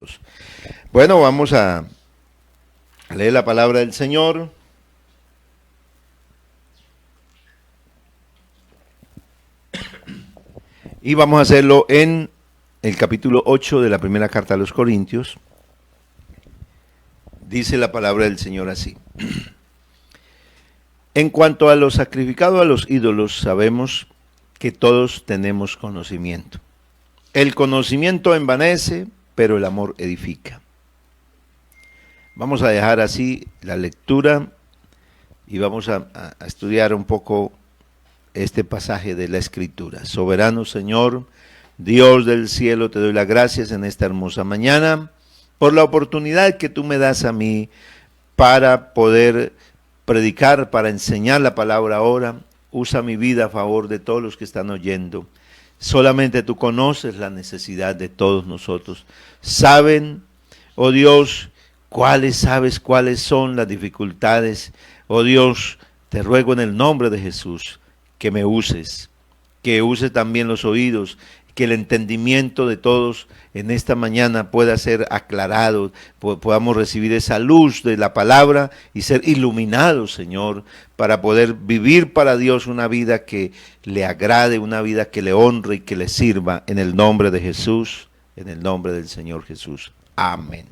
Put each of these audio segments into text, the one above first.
nosotros. Bueno, vamos a leer la palabra del Señor. Y vamos a hacerlo en el capítulo 8 de la primera carta a los Corintios. Dice la palabra del Señor así. En cuanto a lo sacrificado a los ídolos, sabemos que todos tenemos conocimiento. El conocimiento envanece, pero el amor edifica. Vamos a dejar así la lectura y vamos a estudiar un poco este pasaje de la Escritura. Soberano Señor, Dios del cielo, te doy las gracias en esta hermosa mañana por la oportunidad que tú me das a mí para poder predicar, para enseñar la palabra ahora. Usa mi vida a favor de todos los que están oyendo. Solamente tú conoces la necesidad de todos nosotros. Saben, oh Dios, sabes cuáles son las dificultades. Oh Dios, te ruego en el nombre de Jesús que me uses, que use también los oídos, que el entendimiento de todos en esta mañana pueda ser aclarado, podamos recibir esa luz de la palabra y ser iluminados, Señor, para poder vivir para Dios una vida que le agrade, una vida que le honre y que le sirva, en el nombre de Jesús, en el nombre del Señor Jesús. Amén.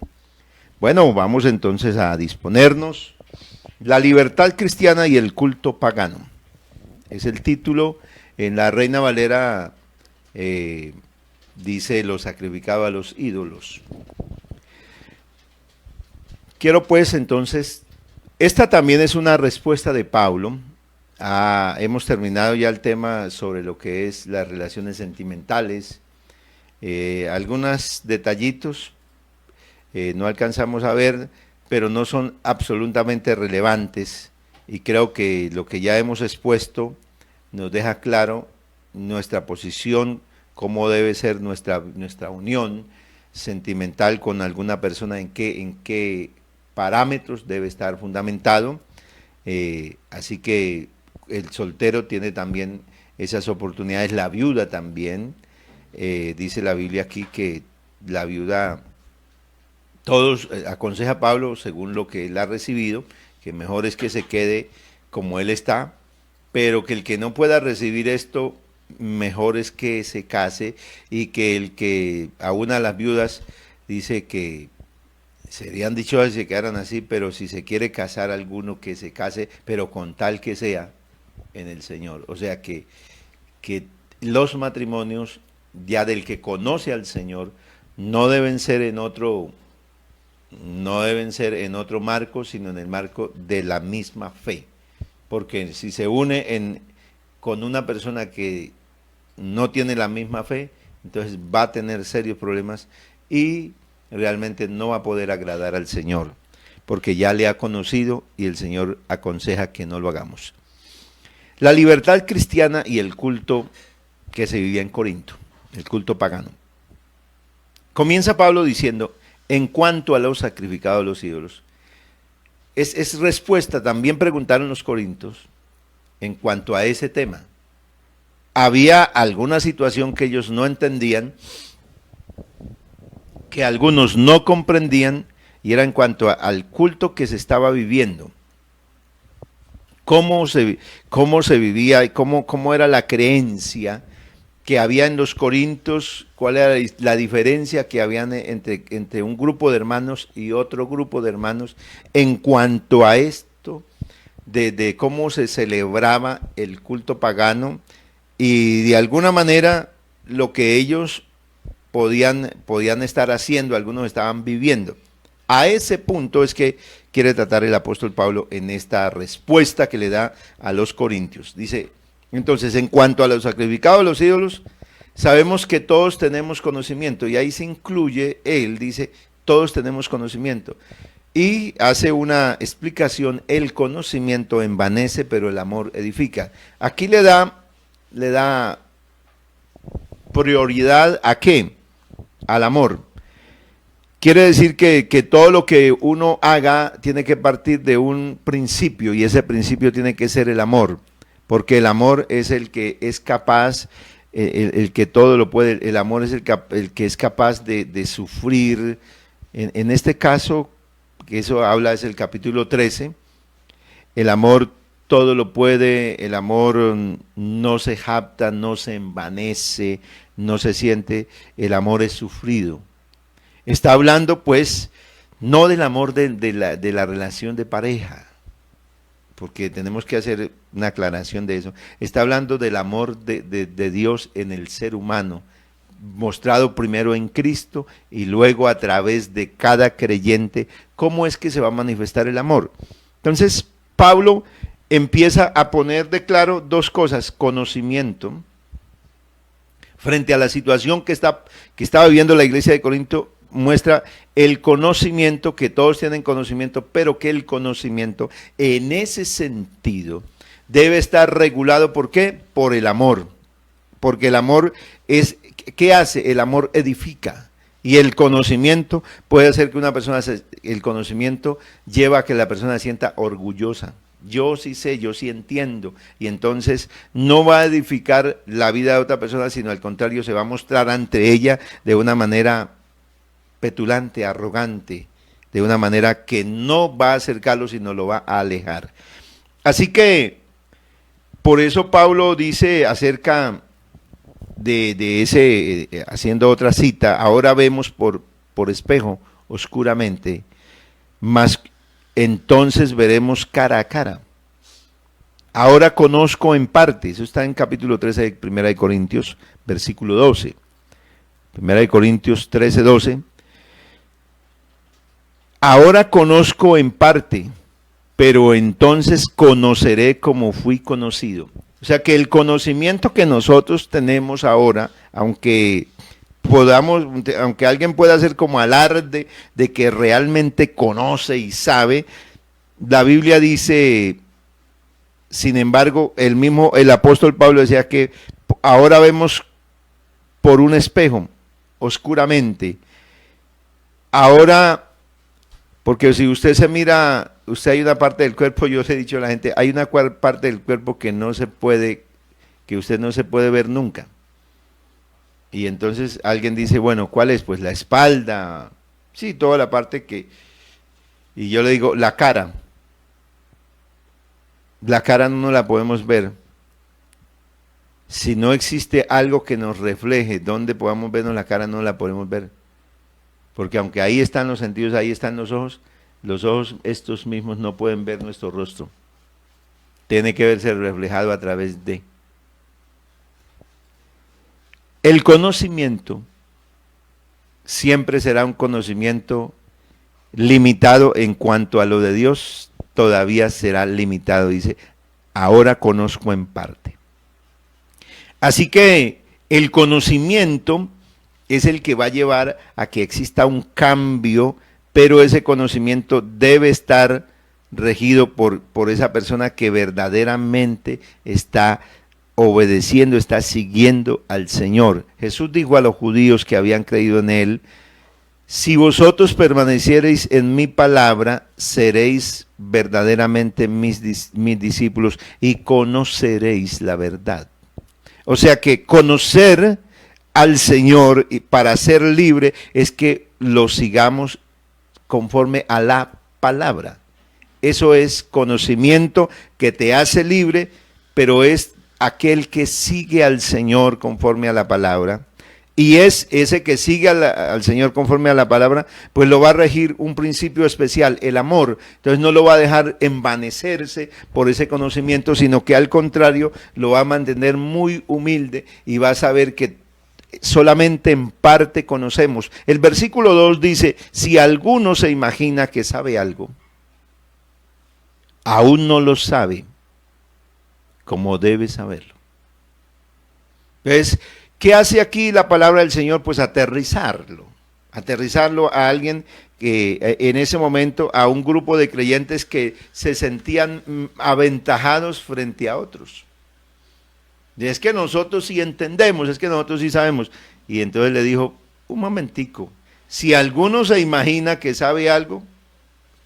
Bueno, vamos entonces a disponernos. La libertad cristiana y el culto pagano. Es el título. En la Reina Valera dice lo sacrificado a los ídolos. Quiero pues entonces, esta también es una respuesta de Pablo. Hemos terminado ya el tema sobre lo que es las relaciones sentimentales. Algunos detallitos no alcanzamos a ver, pero no son absolutamente relevantes, y creo que lo que ya hemos expuesto nos deja claro nuestra posición, cómo debe ser nuestra unión sentimental con alguna persona, en qué parámetros debe estar fundamentado. Así que el soltero tiene también esas oportunidades, la viuda también. Dice la Biblia aquí que la viuda, todos, aconseja Pablo, según lo que él ha recibido, que mejor es que se quede como él está, pero que el que no pueda recibir esto, mejor es que se case, y que el que a una de las viudas dice que serían dichosas si se quedaran así, pero si se quiere casar alguno, que se case, pero con tal que sea en el Señor. O sea que los matrimonios ya del que conoce al Señor no deben ser en otro marco, sino en el marco de la misma fe. Porque si se une con una persona que no tiene la misma fe, entonces va a tener serios problemas y realmente no va a poder agradar al Señor, porque ya le ha conocido y el Señor aconseja que no lo hagamos. La libertad cristiana y el culto que se vivía en Corinto, el culto pagano. Comienza Pablo diciendo, en cuanto a los sacrificados a los ídolos, es respuesta. También preguntaron los corintios en cuanto a ese tema. Había alguna situación que ellos no entendían, que algunos no comprendían, y era en cuanto al culto que se estaba viviendo. Cómo se vivía y cómo era la creencia que había en los corintios, cuál era la diferencia que había entre un grupo de hermanos y otro grupo de hermanos en cuanto a esto, de cómo se celebraba el culto pagano, y de alguna manera lo que ellos podían estar haciendo, algunos estaban viviendo. A ese punto es que quiere tratar el apóstol Pablo en esta respuesta que le da a los corintios. Dice, entonces, en cuanto a los sacrificados a los ídolos, sabemos que todos tenemos conocimiento, y ahí se incluye, él dice, todos tenemos conocimiento. Y hace una explicación, el conocimiento envanece, pero el amor edifica. Aquí le da prioridad ¿a qué? Al amor. Quiere decir que todo lo que uno haga tiene que partir de un principio, y ese principio tiene que ser el amor, porque el amor es el que es capaz, el que todo lo puede. El amor es el que es capaz de sufrir, En este caso, que eso habla es el capítulo 13, el amor todo lo puede, el amor no se jacta, no se envanece, no se siente, el amor es sufrido. Está hablando pues no del amor de la relación de pareja, porque tenemos que hacer una aclaración de eso. Está hablando del amor de Dios en el ser humano, mostrado primero en Cristo y luego a través de cada creyente, cómo es que se va a manifestar el amor. Entonces, Pablo empieza a poner de claro dos cosas: conocimiento, frente a la situación que estaba viviendo la iglesia de Corinto, muestra el conocimiento, que todos tienen conocimiento, pero que el conocimiento en ese sentido debe estar regulado. ¿Por qué? Por el amor. Porque el amor es, ¿qué hace? El amor edifica. Y el conocimiento puede hacer que una persona, el conocimiento lleva a que la persona se sienta orgullosa. Yo sí sé, yo sí entiendo. Y entonces no va a edificar la vida de otra persona, sino al contrario, se va a mostrar ante ella de una manera petulante, arrogante, de una manera que no va a acercarlo, sino lo va a alejar. Así que, por eso Pablo dice acerca de ese, haciendo otra cita: ahora vemos por espejo oscuramente, mas entonces veremos cara a cara. Ahora conozco en parte. Eso está en capítulo 13 de 1 Corintios, versículo 12. 1 Corintios 13, 12. Ahora conozco en parte, pero entonces conoceré como fui conocido. O sea que el conocimiento que nosotros tenemos ahora, aunque alguien pueda hacer como alarde de que realmente conoce y sabe, la Biblia dice, sin embargo, el apóstol Pablo decía que ahora vemos por un espejo, oscuramente. Ahora, porque si usted se mira, usted hay una parte del cuerpo, yo les he dicho a la gente, hay una parte del cuerpo que no se puede, que usted no se puede ver nunca. Y entonces alguien dice, bueno, ¿cuál es? Pues la espalda, sí, toda la parte que, y yo le digo, la cara. La cara no la podemos ver. Si no existe algo que nos refleje donde podamos vernos la cara, no la podemos ver. Porque aunque ahí están los sentidos, ahí están los ojos estos mismos no pueden ver nuestro rostro. Tiene que verse reflejado a través de. El conocimiento siempre será un conocimiento limitado. En cuanto a lo de Dios, todavía será limitado. Dice, ahora conozco en parte. Así que el conocimiento es el que va a llevar a que exista un cambio, pero ese conocimiento debe estar regido por esa persona que verdaderamente está obedeciendo, está siguiendo al Señor. Jesús dijo a los judíos que habían creído en Él: si vosotros permaneciereis en mi palabra, seréis verdaderamente mis discípulos y conoceréis la verdad. O sea que conocer al Señor y para ser libre es que lo sigamos conforme a la palabra. Eso es conocimiento que te hace libre, pero es aquel que sigue al Señor conforme a la palabra. Y es ese que sigue al Señor conforme a la palabra, pues lo va a regir un principio especial, el amor. Entonces no lo va a dejar envanecerse por ese conocimiento, sino que al contrario lo va a mantener muy humilde y va a saber que solamente en parte conocemos. El versículo 2 dice, si alguno se imagina que sabe algo, aún no lo sabe como debe saberlo. Entonces, ¿qué hace aquí la palabra del Señor? Pues aterrizarlo a alguien que en ese momento, a un grupo de creyentes que se sentían aventajados frente a otros. Y es que nosotros sí entendemos, es que nosotros sí sabemos. Y entonces le dijo, un momentico, si alguno se imagina que sabe algo,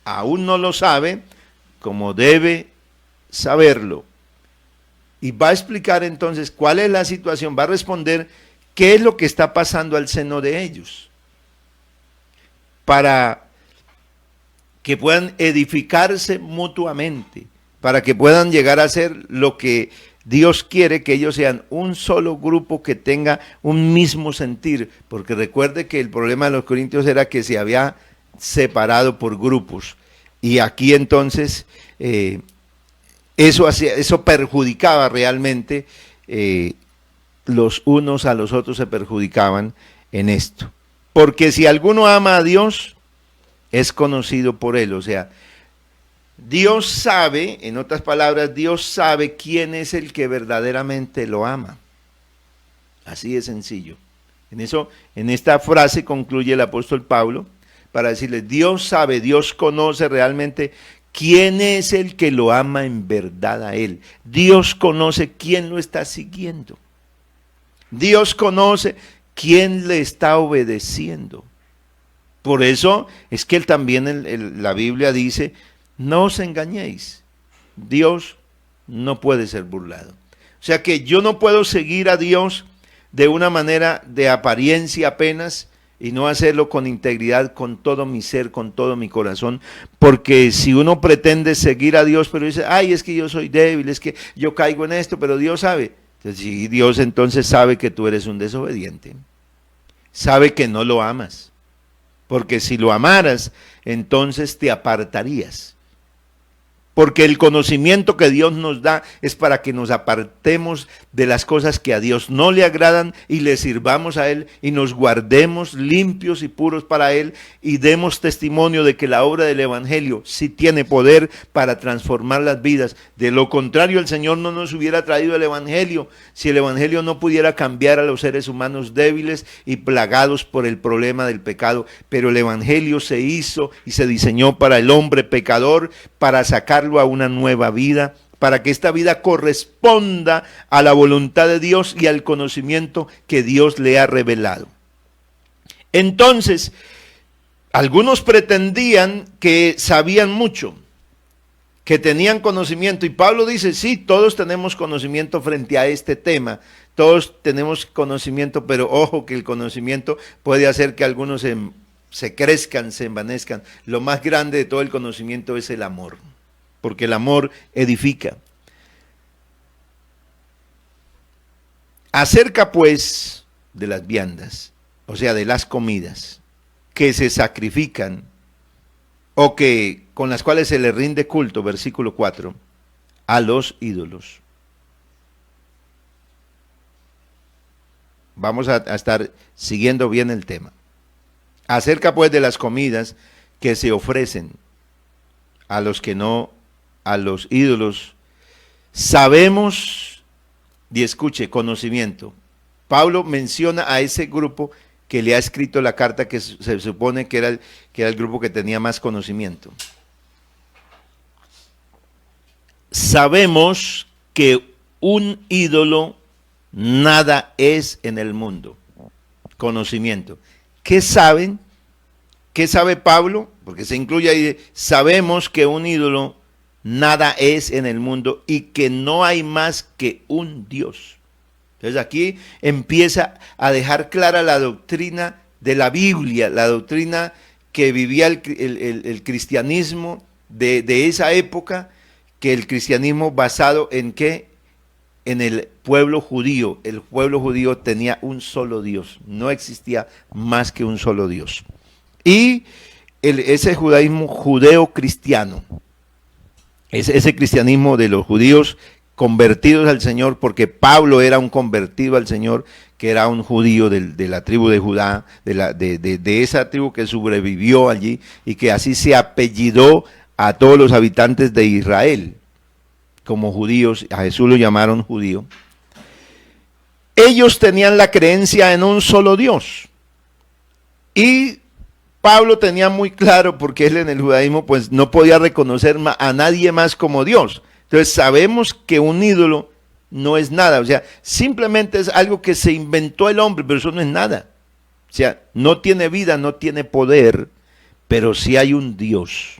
aún no lo sabe como debe saberlo. Y va a explicar entonces cuál es la situación, va a responder qué es lo que está pasando al seno de ellos. para que puedan edificarse mutuamente, para que puedan llegar a ser lo que Dios quiere, que ellos sean un solo grupo que tenga un mismo sentir, porque recuerde que el problema de los corintios era que se había separado por grupos, y aquí entonces eso perjudicaba realmente, los unos a los otros se perjudicaban en esto, porque si alguno ama a Dios, es conocido por él, o sea, Dios sabe, en otras palabras, Dios sabe quién es el que verdaderamente lo ama. Así de sencillo. En esta frase concluye el apóstol Pablo para decirle, Dios sabe, Dios conoce realmente quién es el que lo ama en verdad a él. Dios conoce quién lo está siguiendo. Dios conoce quién le está obedeciendo. Por eso es que él también la Biblia dice, no os engañéis, Dios no puede ser burlado. O sea que yo no puedo seguir a Dios de una manera de apariencia apenas y no hacerlo con integridad, con todo mi ser, con todo mi corazón, porque si uno pretende seguir a Dios, pero dice, ay, es que yo soy débil, es que yo caigo en esto, pero Dios sabe. Entonces, si Dios entonces sabe que tú eres un desobediente, sabe que no lo amas, porque si lo amaras, entonces te apartarías. Porque el conocimiento que Dios nos da es para que nos apartemos de las cosas que a Dios no le agradan y le sirvamos a Él y nos guardemos limpios y puros para Él y demos testimonio de que la obra del Evangelio sí tiene poder para transformar las vidas. De lo contrario, el Señor no nos hubiera traído el Evangelio si el Evangelio no pudiera cambiar a los seres humanos débiles y plagados por el problema del pecado. Pero el Evangelio se hizo y se diseñó para el hombre pecador, para sacarlo a una nueva vida, para que esta vida corresponda a la voluntad de Dios y al conocimiento que Dios le ha revelado. Entonces, algunos pretendían que sabían mucho, que tenían conocimiento, y Pablo dice, sí, todos tenemos conocimiento frente a este tema, todos tenemos conocimiento, pero ojo que el conocimiento puede hacer que algunos se crezcan, se envanezcan. Lo más grande de todo el conocimiento es el amor, porque el amor edifica. Acerca pues de las viandas, o sea, de las comidas que se sacrifican o que con las cuales se le rinde culto, versículo 4, a los ídolos. Vamos a estar siguiendo bien el tema. Acerca pues de las comidas que se ofrecen a los que no, a los ídolos, sabemos, y escuche, conocimiento. Pablo menciona a ese grupo que le ha escrito la carta, que se supone que era el grupo que tenía más conocimiento. Sabemos que un ídolo nada es en el mundo. Conocimiento. ¿Qué saben? ¿Qué sabe Pablo? Porque se incluye ahí, sabemos que un ídolo nada es en el mundo y que no hay más que un Dios. Entonces aquí empieza a dejar clara la doctrina de la Biblia, la doctrina que vivía el cristianismo de esa época, que el cristianismo basado en ¿qué? En el pueblo judío. El pueblo judío tenía un solo Dios, no existía más que un solo Dios. Y ese judaísmo judeo-cristiano, ese cristianismo de los judíos convertidos al Señor, porque Pablo era un convertido al Señor, que era un judío de la tribu de Judá, de esa tribu que sobrevivió allí y que así se apellidó a todos los habitantes de Israel como judíos. A Jesús lo llamaron judío. Ellos tenían la creencia en un solo Dios, y Pablo tenía muy claro, porque él en el judaísmo pues no podía reconocer a nadie más como Dios. Entonces sabemos que un ídolo no es nada, o sea, simplemente es algo que se inventó el hombre, pero eso no es nada. O sea, no tiene vida, no tiene poder, pero sí hay un Dios.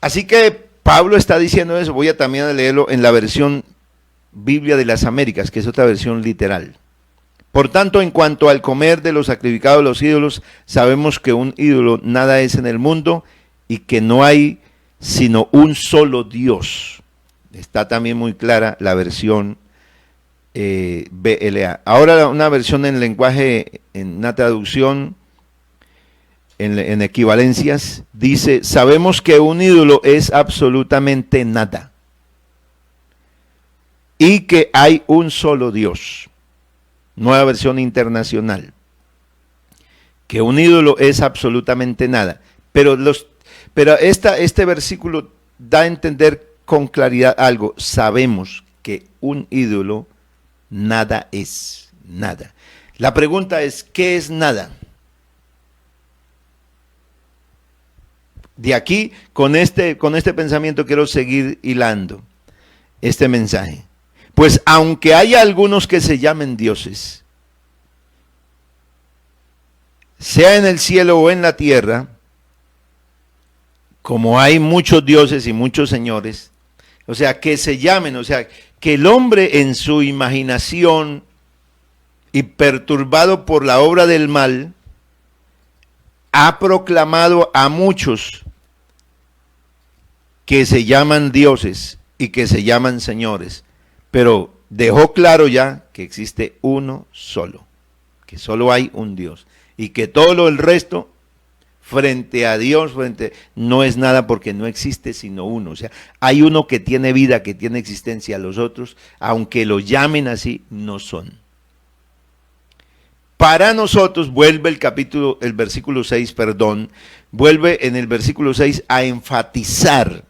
Así que Pablo está diciendo eso. Voy a también a leerlo en la versión Biblia de las Américas, que es otra versión literal. Por tanto, en cuanto al comer de los sacrificados de los ídolos, sabemos que un ídolo nada es en el mundo y que no hay sino un solo Dios. Está también muy clara la versión BLA. Ahora una versión en lenguaje, en una traducción, en equivalencias, dice, sabemos que un ídolo es absolutamente nada y que hay un solo Dios. Nueva versión internacional, que un ídolo es absolutamente nada, pero este versículo da a entender con claridad algo. Sabemos que un ídolo nada es, nada. La pregunta es, ¿qué es nada? De aquí, con este pensamiento quiero seguir hilando este mensaje. Pues aunque haya algunos que se llamen dioses, sea en el cielo o en la tierra, como hay muchos dioses y muchos señores, o sea, que se llamen, o sea, que el hombre en su imaginación y perturbado por la obra del mal, ha proclamado a muchos que se llaman dioses y que se llaman señores, pero dejó claro ya que existe uno solo, que solo hay un Dios y que todo lo del resto frente a Dios no es nada porque no existe sino uno. O sea, hay uno que tiene vida, que tiene existencia, los otros, aunque lo llamen así, no son. Para nosotros, vuelve el versículo 6, vuelve en el versículo 6 a enfatizar,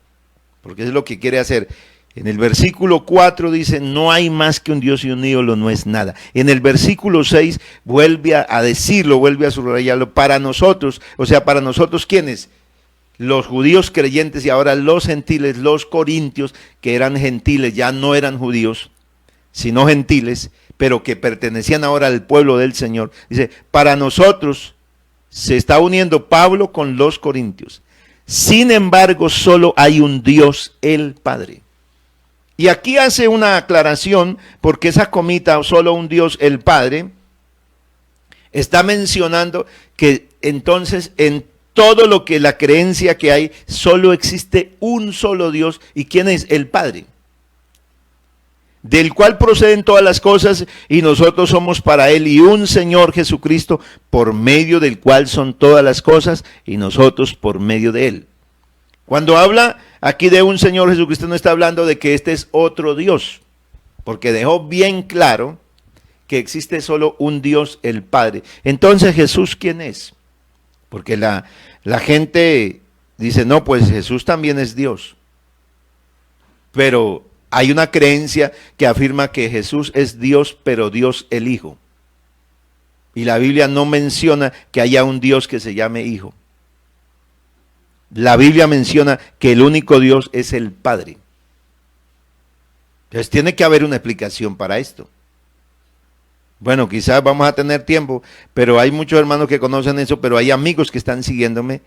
porque es lo que quiere hacer. En el versículo 4 dice, no hay más que un Dios y un ídolo, no es nada. En el versículo 6 vuelve a decirlo, vuelve a subrayarlo, para nosotros, o sea, para nosotros, ¿quiénes? Los judíos creyentes y ahora los gentiles, los corintios, que eran gentiles, ya no eran judíos, sino gentiles, pero que pertenecían ahora al pueblo del Señor. Dice, para nosotros se está uniendo Pablo con los corintios. Sin embargo, solo hay un Dios, el Padre. Y aquí hace una aclaración, porque esa comita, solo un Dios, el Padre, está mencionando que entonces en todo lo que la creencia que hay, solo existe un solo Dios. ¿Y quién es? El Padre, del cual proceden todas las cosas y nosotros somos para Él, y un Señor Jesucristo, por medio del cual son todas las cosas y nosotros por medio de Él. Cuando habla aquí de un Señor Jesucristo, no está hablando de que este es otro Dios, porque dejó bien claro que existe solo un Dios, el Padre. Entonces, ¿Jesús quién es? Porque la gente dice, no, pues Jesús también es Dios. Pero hay una creencia que afirma que Jesús es Dios, pero Dios el Hijo. Y la Biblia no menciona que haya un Dios que se llame Hijo. La Biblia menciona que el único Dios es el Padre. Entonces tiene que haber una explicación para esto. Bueno, quizás vamos a tener tiempo, pero hay muchos hermanos que conocen eso, pero hay amigos que están siguiéndome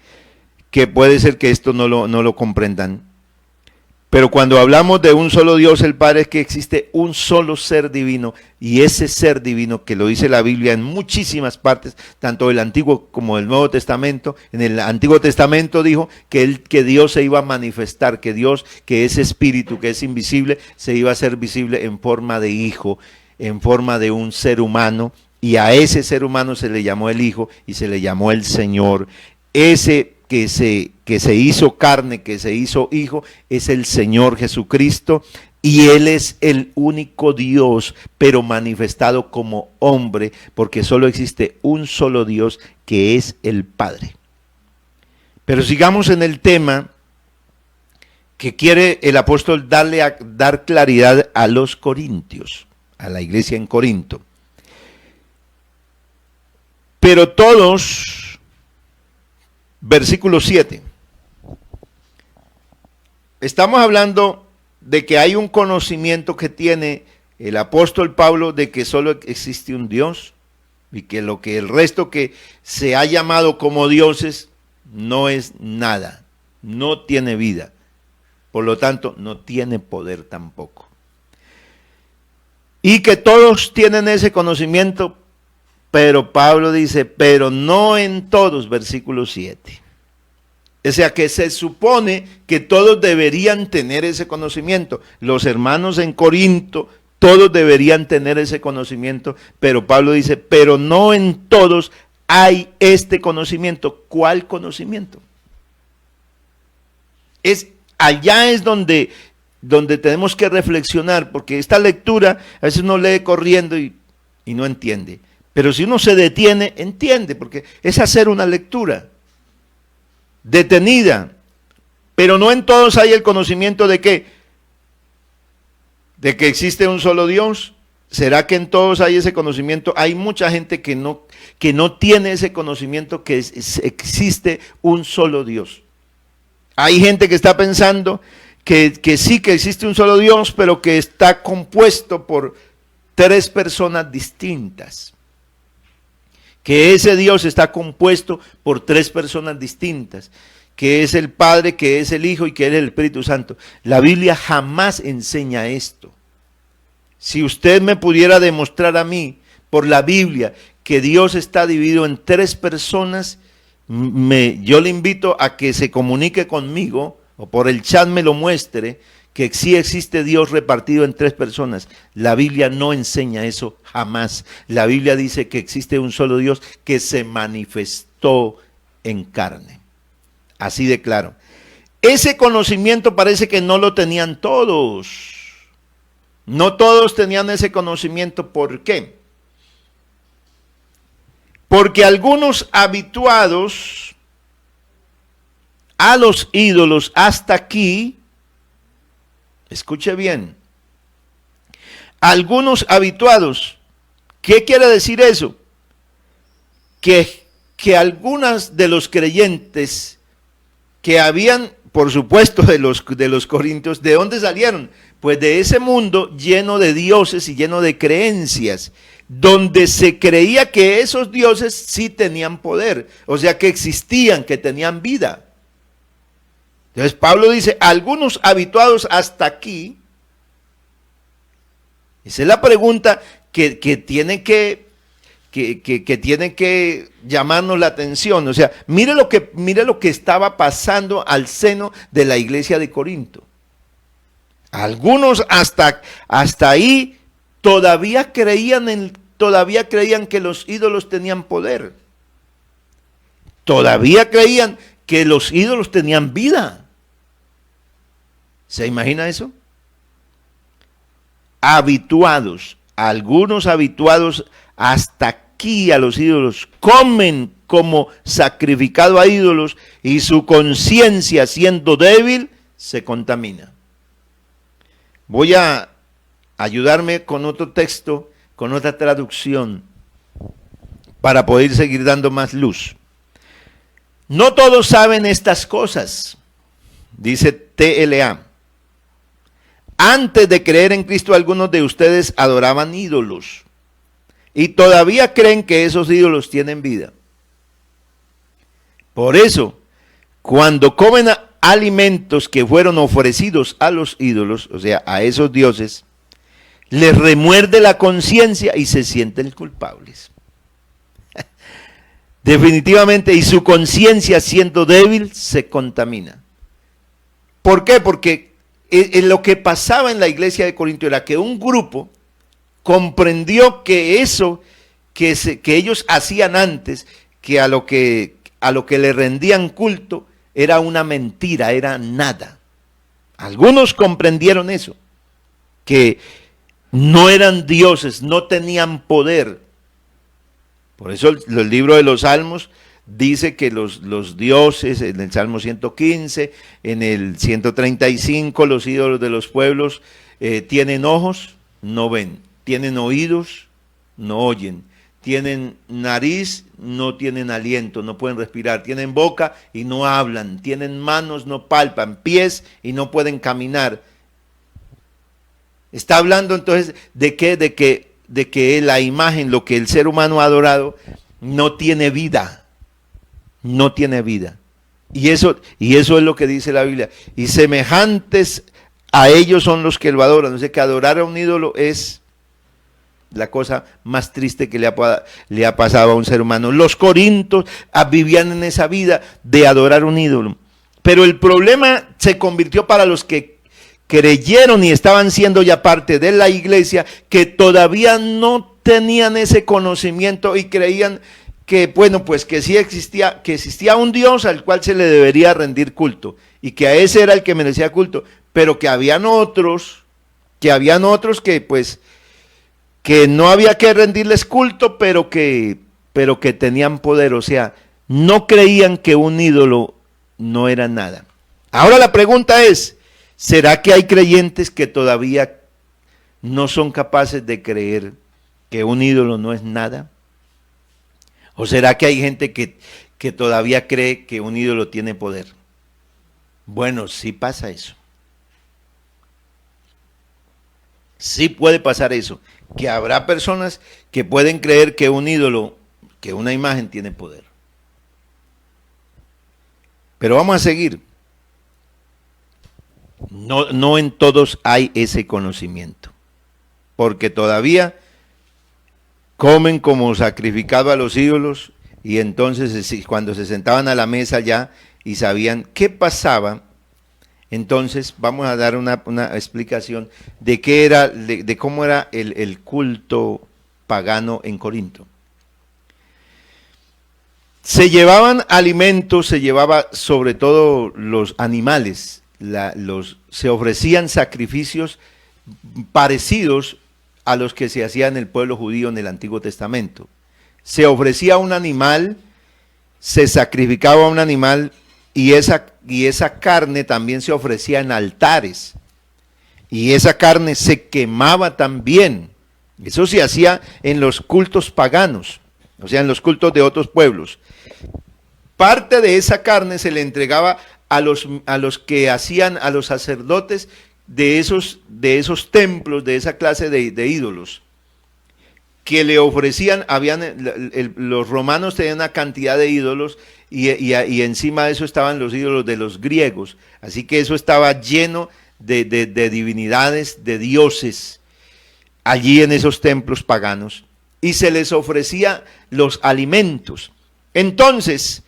que puede ser que esto no lo comprendan. Pero cuando hablamos de un solo Dios, el Padre, es que existe un solo ser divino, y ese ser divino, que lo dice la Biblia en muchísimas partes, tanto del Antiguo como del Nuevo Testamento. En el Antiguo Testamento dijo que Dios se iba a manifestar, que Dios, que es espíritu, que es invisible, se iba a hacer visible en forma de hijo, en forma de un ser humano, y a ese ser humano se le llamó el Hijo y se le llamó el Señor. Ese que se hizo carne, que se hizo hijo, es el Señor Jesucristo, y Él es el único Dios, pero manifestado como hombre, porque solo existe un solo Dios, que es el Padre. Pero sigamos en el tema que quiere el apóstol dar claridad a los corintios, a la iglesia en Corinto. Pero todos... Versículo 7. Estamos hablando de que hay un conocimiento que tiene el apóstol Pablo de que solo existe un Dios y que el resto que se ha llamado como dioses no es nada, no tiene vida, por lo tanto no tiene poder tampoco. Y que todos tienen ese conocimiento, pero Pablo dice, pero no en todos, versículo 7. O sea que se supone que todos deberían tener ese conocimiento. Los hermanos en Corinto, todos deberían tener ese conocimiento, pero Pablo dice, pero no en todos hay este conocimiento. ¿Cuál conocimiento? Allá es donde tenemos que reflexionar, porque esta lectura a veces uno lee corriendo y no entiende. Pero si uno se detiene, entiende, porque es hacer una lectura detenida. Pero no en todos hay el conocimiento de qué, de que existe un solo Dios. ¿Será que en todos hay ese conocimiento? Hay mucha gente que no tiene ese conocimiento que existe un solo Dios. Hay gente que está pensando que sí que existe un solo Dios, pero que está compuesto por 3 personas distintas. Que ese Dios está compuesto por 3 personas distintas. Que es el Padre, que es el Hijo y que es el Espíritu Santo. La Biblia jamás enseña esto. Si usted me pudiera demostrar a mí, por la Biblia, que Dios está dividido en 3 personas, yo le invito a que se comunique conmigo, o por el chat me lo muestre, que sí existe Dios repartido en 3 personas. La Biblia no enseña eso jamás. La Biblia dice que existe un solo Dios que se manifestó en carne. Así de claro. Ese conocimiento parece que no lo tenían todos. No todos tenían ese conocimiento. ¿Por qué? Porque algunos habituados a los ídolos hasta aquí, escuche bien, algunos habituados, ¿qué quiere decir eso? Que algunas de los creyentes que habían, por supuesto, de los corintios, ¿de dónde salieron? Pues de ese mundo lleno de dioses y lleno de creencias, donde se creía que esos dioses sí tenían poder, o sea que existían, que tenían vida. Entonces Pablo dice, algunos habituados hasta aquí, esa es la pregunta que tiene que tiene que llamarnos la atención. O sea, mire lo que estaba pasando al seno de la iglesia de Corinto. Algunos hasta ahí todavía creían que los ídolos tenían poder. Todavía creían que los ídolos tenían vida. ¿Se imagina eso? Habituados, algunos habituados hasta aquí a los ídolos, comen como sacrificado a ídolos y su conciencia, siendo débil, se contamina. Voy a ayudarme con otro texto, con otra traducción, para poder seguir dando más luz. No todos saben estas cosas, dice TLA. Antes de creer en Cristo, algunos de ustedes adoraban ídolos y todavía creen que esos ídolos tienen vida. Por eso, cuando comen alimentos que fueron ofrecidos a los ídolos, o sea, a esos dioses, les remuerde la conciencia y se sienten culpables. Definitivamente, y su conciencia, siendo débil, se contamina. ¿Por qué? Porque lo que pasaba en la iglesia de Corinto era que un grupo comprendió que eso que ellos hacían antes, que a lo que le rendían culto, era una mentira, era nada. Algunos comprendieron eso, que no eran dioses, no tenían poder. Por eso el libro de los Salmos dice que los dioses, en el Salmo 115, en el 135, los ídolos de los pueblos tienen ojos, no ven, tienen oídos, no oyen, tienen nariz, no tienen aliento, no pueden respirar, tienen boca y no hablan, tienen manos, no palpan, pies y no pueden caminar. Está hablando entonces de que la imagen, lo que el ser humano ha adorado, no tiene vida. No tiene vida. Y eso es lo que dice la Biblia. Y semejantes a ellos son los que lo adoran. O sea que adorar a un ídolo es la cosa más triste que le ha pasado a un ser humano. Los corintios vivían en esa vida de adorar un ídolo. Pero el problema se convirtió para los que creyeron y estaban siendo ya parte de la iglesia, que todavía no tenían ese conocimiento y creían que, bueno, pues que sí existía un Dios al cual se le debería rendir culto, y que a ese era el que merecía culto, pero que habían otros que pues que no había que rendirles culto, pero que tenían poder. O sea, no creían que un ídolo no era nada. Ahora la pregunta es, ¿será que hay creyentes que todavía no son capaces de creer que un ídolo no es nada? ¿O será que hay gente que todavía cree que un ídolo tiene poder? Bueno, sí pasa eso. Sí puede pasar eso, que habrá personas que pueden creer que un ídolo, que una imagen tiene poder. Pero vamos a seguir. No en todos hay ese conocimiento, porque todavía comen como sacrificado a los ídolos, y entonces cuando se sentaban a la mesa ya y sabían qué pasaba, entonces vamos a dar una explicación de qué era, de cómo era el culto pagano en Corinto. Se llevaban alimentos, se llevaba sobre todo los animales, se ofrecían sacrificios parecidos a los que se hacían en el pueblo judío en el Antiguo Testamento. Se ofrecía un animal, se sacrificaba un animal, y esa carne también se ofrecía en altares, y esa carne se quemaba también. Eso se hacía en los cultos paganos, o sea, en los cultos de otros pueblos. Parte de esa carne se le entregaba a los que hacían, a los sacerdotes de esos templos, de esa clase de ídolos, que le ofrecían. Los romanos tenían una cantidad de ídolos, y encima de eso estaban los ídolos de los griegos, así que eso estaba lleno de divinidades, de dioses, allí en esos templos paganos, y se les ofrecía los alimentos. Entonces,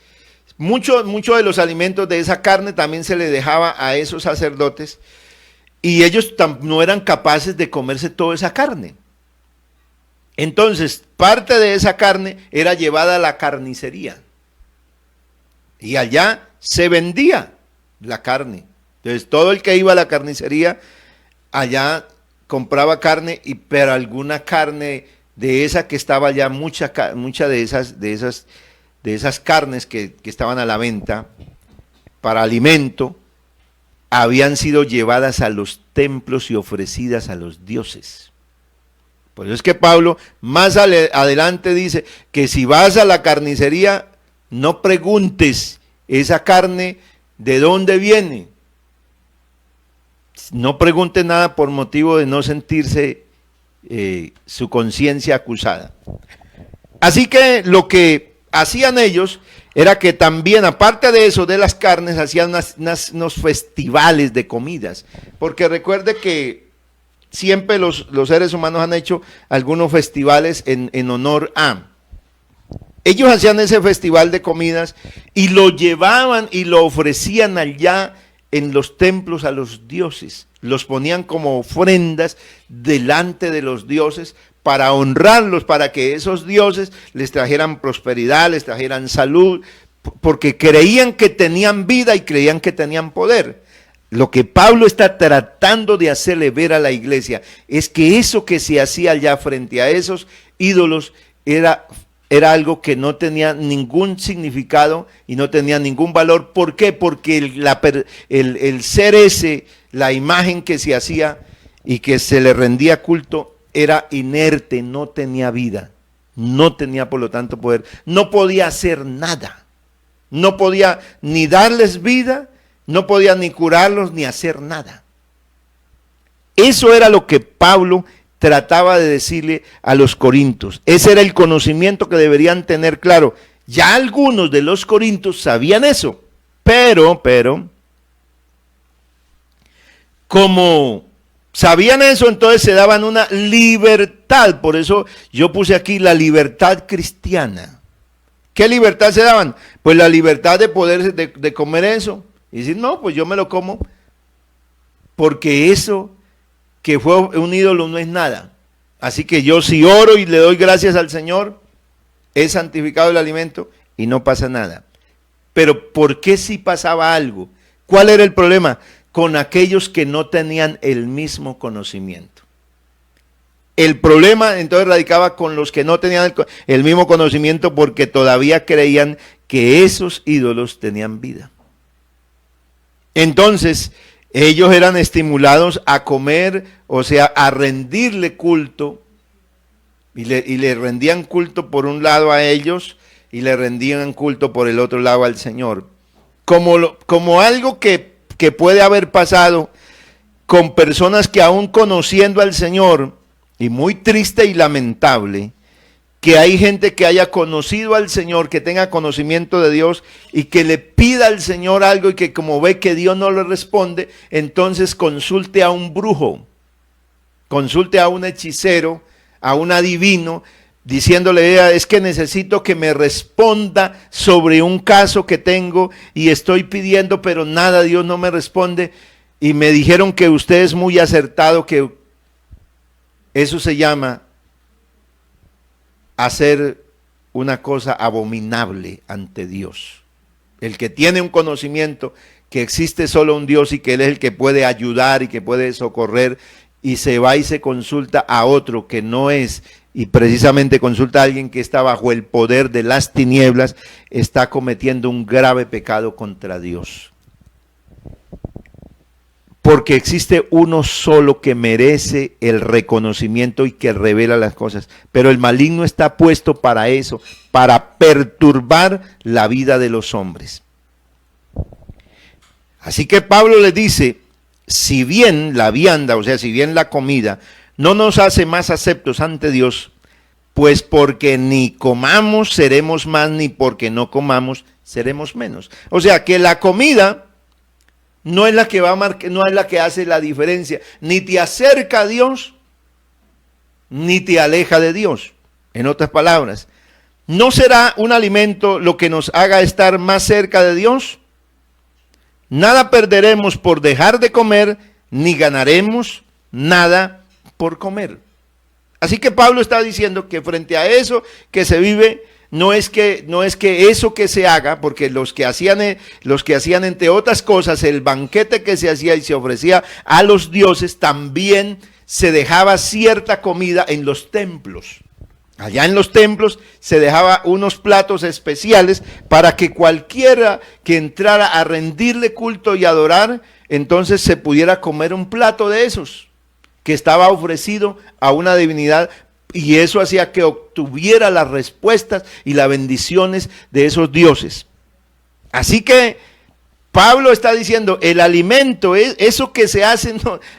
mucho de los alimentos de esa carne también se le dejaba a esos sacerdotes, y ellos no eran capaces de comerse toda esa carne. Entonces, parte de esa carne era llevada a la carnicería, y allá se vendía la carne. Entonces, todo el que iba a la carnicería, allá compraba carne, pero alguna carne de esa que estaba allá, mucha de esas carnes que estaban a la venta para alimento, habían sido llevadas a los templos y ofrecidas a los dioses. Por eso es que Pablo más adelante dice que si vas a la carnicería, no preguntes esa carne de dónde viene. No pregunte nada por motivo de no sentirse su conciencia acusada. Así que lo que hacían ellos era que también, aparte de eso, de las carnes, hacían unos festivales de comidas. Porque recuerde que siempre los seres humanos han hecho algunos festivales en honor a. Ellos hacían ese festival de comidas y lo llevaban y lo ofrecían allá en los templos a los dioses. Los ponían como ofrendas delante de los dioses para honrarlos, para que esos dioses les trajeran prosperidad, les trajeran salud, porque creían que tenían vida y creían que tenían poder. Lo que Pablo está tratando de hacerle ver a la iglesia es que eso que se hacía allá frente a esos ídolos era algo que no tenía ningún significado y no tenía ningún valor. ¿Por qué? Porque el ser ese, la imagen que se hacía y que se le rendía culto, era inerte, no tenía vida, no tenía por lo tanto poder, no podía hacer nada, no podía ni darles vida, no podía ni curarlos, ni hacer nada. Eso era lo que Pablo trataba de decirle a los corintios. Ese era el conocimiento que deberían tener claro. Ya algunos de los corintios sabían eso, pero como Sabían eso, entonces se daban una libertad. Por eso yo puse aquí la libertad cristiana. ¿Qué libertad se daban? Pues la libertad de poder de comer eso. Y decir, no, pues yo me lo como. Porque eso que fue un ídolo no es nada. Así que yo si oro y le doy gracias al Señor, es santificado el alimento y no pasa nada. Pero ¿por qué si pasaba algo? ¿Cuál era el problema? Con aquellos que no tenían el mismo conocimiento. El problema entonces radicaba con los que no tenían el mismo conocimiento porque todavía creían que esos ídolos tenían vida. Entonces, ellos eran estimulados a comer, o sea, a rendirle culto, y le rendían culto por un lado a ellos, y le rendían culto por el otro lado al Señor. Como algo que puede haber pasado con personas que aún conociendo al Señor, y muy triste y lamentable, que hay gente que haya conocido al Señor, que tenga conocimiento de Dios y que le pida al Señor algo y que como ve que Dios no le responde, entonces consulte a un brujo, consulte a un hechicero, a un adivino, diciéndole, es que necesito que me responda sobre un caso que tengo y estoy pidiendo, pero nada, Dios no me responde. Y me dijeron que usted es muy acertado, que eso se llama hacer una cosa abominable ante Dios. El que tiene un conocimiento que existe solo un Dios y que Él es el que puede ayudar y que puede socorrer, y se va y se consulta a otro que no es, y precisamente consulta a alguien que está bajo el poder de las tinieblas, está cometiendo un grave pecado contra Dios. Porque existe uno solo que merece el reconocimiento y que revela las cosas. Pero el maligno está puesto para eso, para perturbar la vida de los hombres. Así que Pablo les dice, si bien la vianda, o sea, si bien la comida, no nos hace más aceptos ante Dios, pues porque ni comamos seremos más, ni porque no comamos seremos menos. O sea, que la comida no es la que va a marcar, no es la que hace la diferencia, ni te acerca a Dios, ni te aleja de Dios. En otras palabras, ¿no será un alimento lo que nos haga estar más cerca de Dios? Nada perderemos por dejar de comer, ni ganaremos nada por comer. Así que Pablo está diciendo que frente a eso que se vive, no es que eso que se haga, porque los que hacían entre otras cosas el banquete que se hacía y se ofrecía a los dioses, también se dejaba cierta comida en los templos. Allá en los templos se dejaba unos platos especiales para que cualquiera que entrara a rendirle culto y adorar, entonces se pudiera comer un plato de esos que estaba ofrecido a una divinidad, y eso hacía que obtuviera las respuestas y las bendiciones de esos dioses. Así que Pablo está diciendo, el alimento, eso que se hace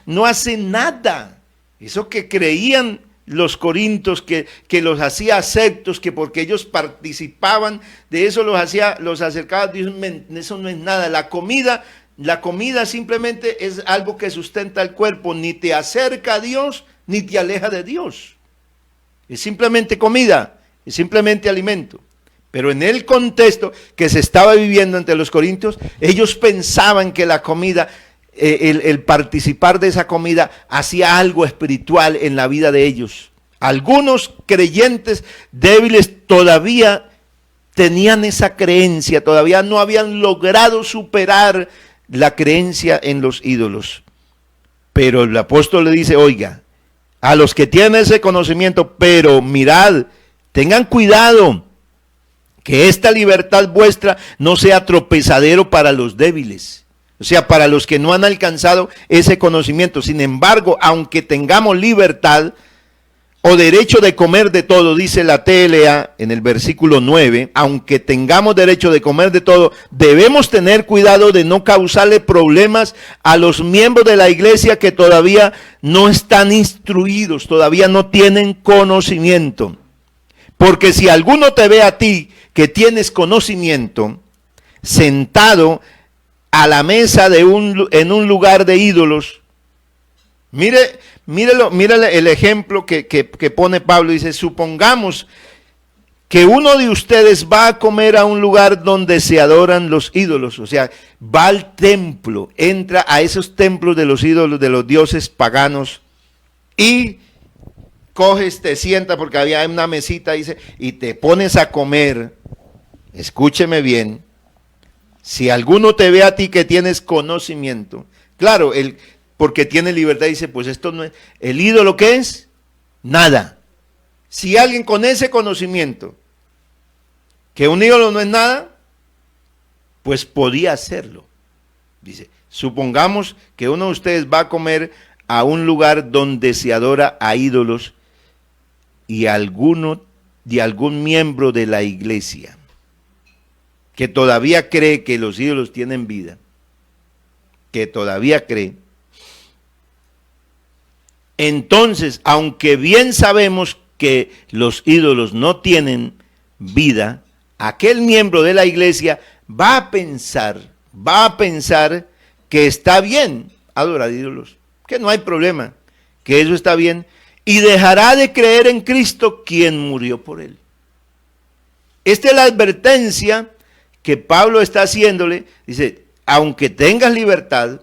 no hace nada. Eso que creían los corintios, que los hacía aceptos, que porque ellos participaban de eso los acercaba a Dios, eso no es nada. La comida simplemente es algo que sustenta el cuerpo, ni te acerca a Dios, ni te aleja de Dios. Es simplemente comida, es simplemente alimento. Pero en el contexto que se estaba viviendo entre los corintios, ellos pensaban que la comida, el participar de esa comida hacía algo espiritual en la vida de ellos. Algunos creyentes débiles todavía tenían esa creencia, todavía no habían logrado superar la creencia en los ídolos. Pero el apóstol le dice, oiga, a los que tienen ese conocimiento, pero mirad, tengan cuidado, que esta libertad vuestra no sea tropezadero para los débiles, o sea, para los que no han alcanzado ese conocimiento. Sin embargo, aunque tengamos libertad o derecho de comer de todo, dice la TLA en el versículo 9, aunque tengamos derecho de comer de todo, debemos tener cuidado de no causarle problemas a los miembros de la iglesia que todavía no están instruidos, todavía no tienen conocimiento. Porque si alguno te ve a ti que tienes conocimiento, sentado a la mesa en un lugar de ídolos, Mire el ejemplo que pone Pablo. Dice, supongamos que uno de ustedes va a comer a un lugar donde se adoran los ídolos. O sea, va al templo, entra a esos templos de los ídolos, de los dioses paganos, y coges, te sientas, porque había una mesita, dice, y te pones a comer. Escúcheme bien. Si alguno te ve a ti que tienes conocimiento, claro, porque tiene libertad, dice, pues esto no es, el ídolo, ¿qué es? Nada. Si alguien con ese conocimiento, que un ídolo no es nada, pues podía hacerlo. Dice, supongamos que uno de ustedes va a comer a un lugar donde se adora a ídolos y algún miembro de la iglesia que todavía cree que los ídolos tienen vida, que todavía cree, entonces, aunque bien sabemos que los ídolos no tienen vida, aquel miembro de la iglesia va a pensar que está bien adorar ídolos, que no hay problema, que eso está bien, y dejará de creer en Cristo, quien murió por él. Esta es la advertencia que Pablo está haciéndole. Dice, aunque tengas libertad,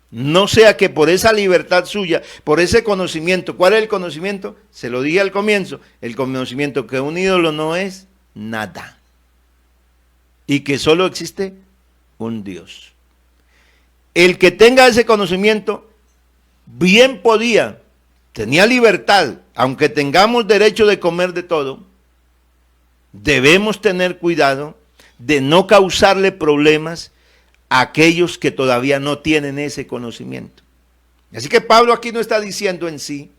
no sea que por esa libertad suya, por ese conocimiento, ¿cuál es el conocimiento? Se lo dije al comienzo, el conocimiento que un ídolo no es nada y que solo existe un Dios. El que tenga ese conocimiento, bien tenía libertad, aunque tengamos derecho de comer de todo, debemos tener cuidado de no causarle problemas a aquellos que todavía no tienen ese conocimiento. Así que Pablo aquí no está diciendo en sí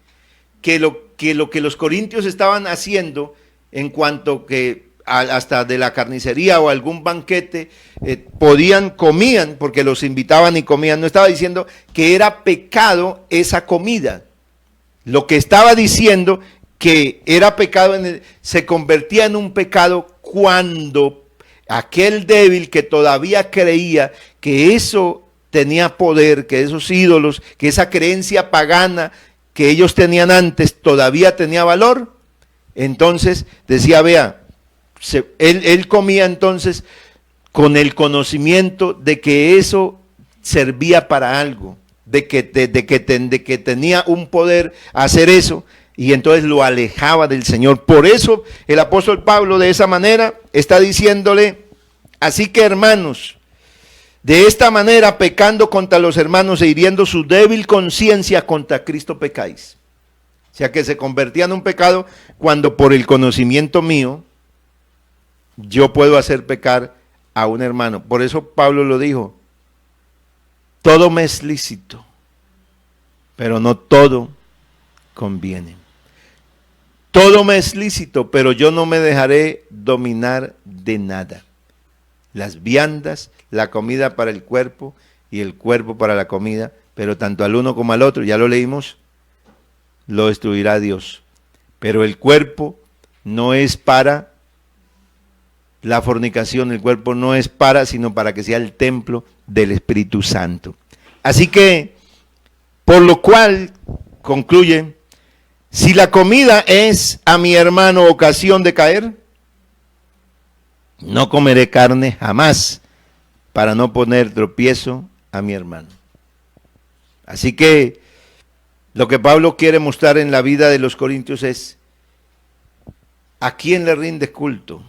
que lo que los corintios estaban haciendo en cuanto que hasta de la carnicería o algún banquete comían porque los invitaban y comían. No estaba diciendo que era pecado esa comida. Lo que estaba diciendo que era pecado, se convertía en un pecado cuando aquel débil que todavía creía que eso tenía poder, que esos ídolos, que esa creencia pagana que ellos tenían antes todavía tenía valor, entonces decía, vea, él comía entonces con el conocimiento de que eso servía para algo, de que tenía un poder hacer eso, y entonces lo alejaba del Señor. Por eso el apóstol Pablo de esa manera está diciéndole, así que hermanos, de esta manera pecando contra los hermanos e hiriendo su débil conciencia, contra Cristo pecáis. O sea que se convertía en un pecado cuando por el conocimiento mío yo puedo hacer pecar a un hermano. Por eso Pablo lo dijo, todo me es lícito, pero no todo conviene. Todo me es lícito, pero yo no me dejaré dominar de nada. Las viandas, la comida para el cuerpo y el cuerpo para la comida, pero tanto al uno como al otro, ya lo leímos, lo destruirá Dios. Pero el cuerpo no es para la fornicación, el cuerpo no es sino para que sea el templo del Espíritu Santo. Así que, por lo cual, concluye, si la comida es a mi hermano ocasión de caer, no comeré carne jamás para no poner tropiezo a mi hermano. Así que lo que Pablo quiere mostrar en la vida de los corintios es ¿a quién le rindes culto?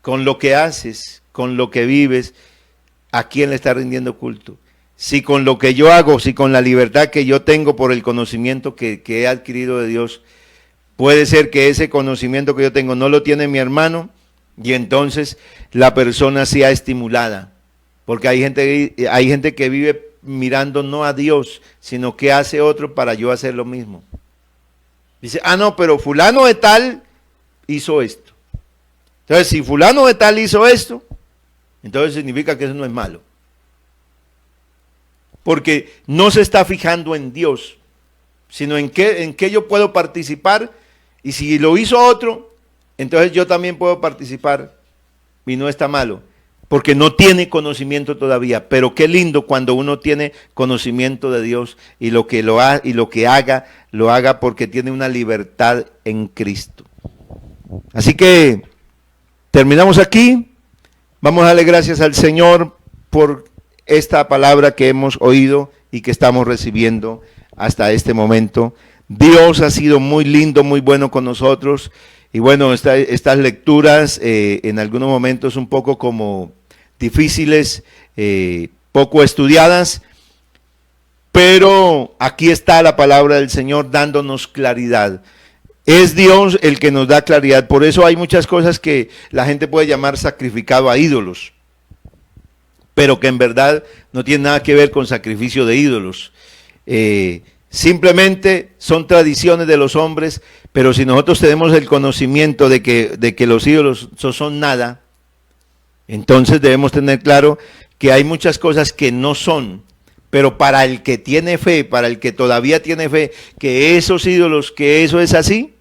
Con lo que haces, con lo que vives, ¿a quién le está rindiendo culto? Si con lo que yo hago, si con la libertad que yo tengo por el conocimiento que he adquirido de Dios, puede ser que ese conocimiento que yo tengo no lo tiene mi hermano, y entonces la persona sea estimulada, porque hay gente que vive mirando no a Dios, sino que hace otro para yo hacer lo mismo. Dice, no, pero fulano de tal hizo esto. Entonces, si fulano de tal hizo esto, entonces significa que eso no es malo. Porque no se está fijando en Dios, sino en qué yo puedo participar, y si lo hizo otro, entonces yo también puedo participar y no está malo. porque no tiene conocimiento todavía. Pero qué lindo cuando uno tiene conocimiento de Dios y lo que haga, lo haga porque tiene una libertad en Cristo. Así que terminamos aquí. Vamos a darle gracias al Señor por esta palabra que hemos oído y que estamos recibiendo hasta este momento. Dios ha sido muy lindo, muy bueno con nosotros. Y bueno, estas lecturas en algunos momentos un poco como difíciles, poco estudiadas, pero aquí está la palabra del Señor dándonos claridad. Es Dios el que nos da claridad. Por eso hay muchas cosas que la gente puede llamar sacrificado a ídolos, pero que en verdad no tiene nada que ver con sacrificio de ídolos. Simplemente son tradiciones de los hombres, pero si nosotros tenemos el conocimiento de que los ídolos son nada, entonces debemos tener claro que hay muchas cosas que no son, pero para el que tiene fe, para el que todavía tiene fe, que esos ídolos, que eso es así,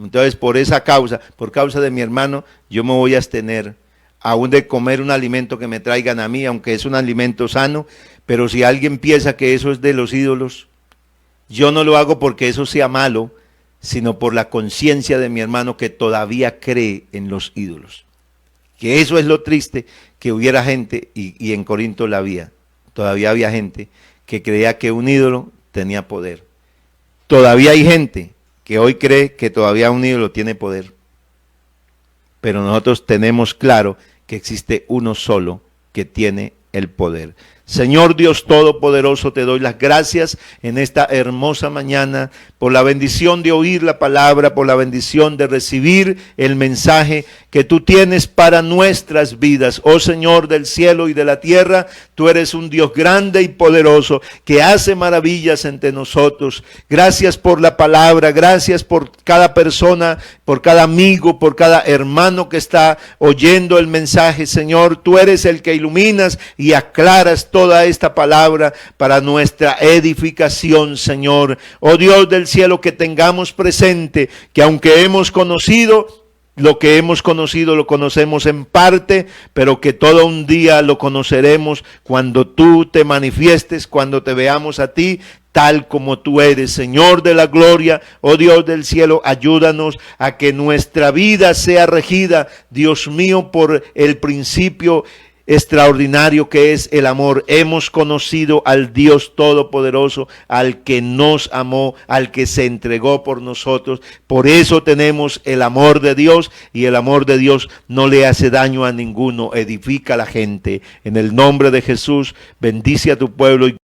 entonces por esa causa, por causa de mi hermano, yo me voy a abstener aún de comer un alimento que me traigan a mí, aunque es un alimento sano, pero si alguien piensa que eso es de los ídolos, yo no lo hago porque eso sea malo, sino por la conciencia de mi hermano que todavía cree en los ídolos. Que eso es lo triste, que hubiera gente, y en Corinto la había, todavía había gente que creía que un ídolo tenía poder. Todavía hay gente que hoy cree que todavía un ídolo tiene poder. Pero nosotros tenemos claro que existe uno solo que tiene el poder. Señor Dios Todopoderoso, te doy las gracias en esta hermosa mañana por la bendición de oír la palabra, por la bendición de recibir el mensaje que tú tienes para nuestras vidas. Oh Señor del cielo y de la tierra, tú eres un Dios grande y poderoso que hace maravillas entre nosotros. Gracias por la palabra, gracias por cada persona, por cada amigo, por cada hermano que está oyendo el mensaje. Señor, tú eres el que iluminas y aclaras toda esta palabra para nuestra edificación, Señor. Oh Dios del cielo, que tengamos presente que aunque hemos conocido, lo que hemos conocido lo conocemos en parte, pero que todo un día lo conoceremos cuando tú te manifiestes, cuando te veamos a ti, tal como tú eres, Señor de la gloria. Oh Dios del cielo, ayúdanos a que nuestra vida sea regida, Dios mío, por el principio extraordinario que es el amor. Hemos conocido al Dios Todopoderoso, al que nos amó, al que se entregó por nosotros. Por eso tenemos el amor de Dios, y el amor de Dios no le hace daño a ninguno, edifica a la gente. En el nombre de Jesús, bendice a tu pueblo y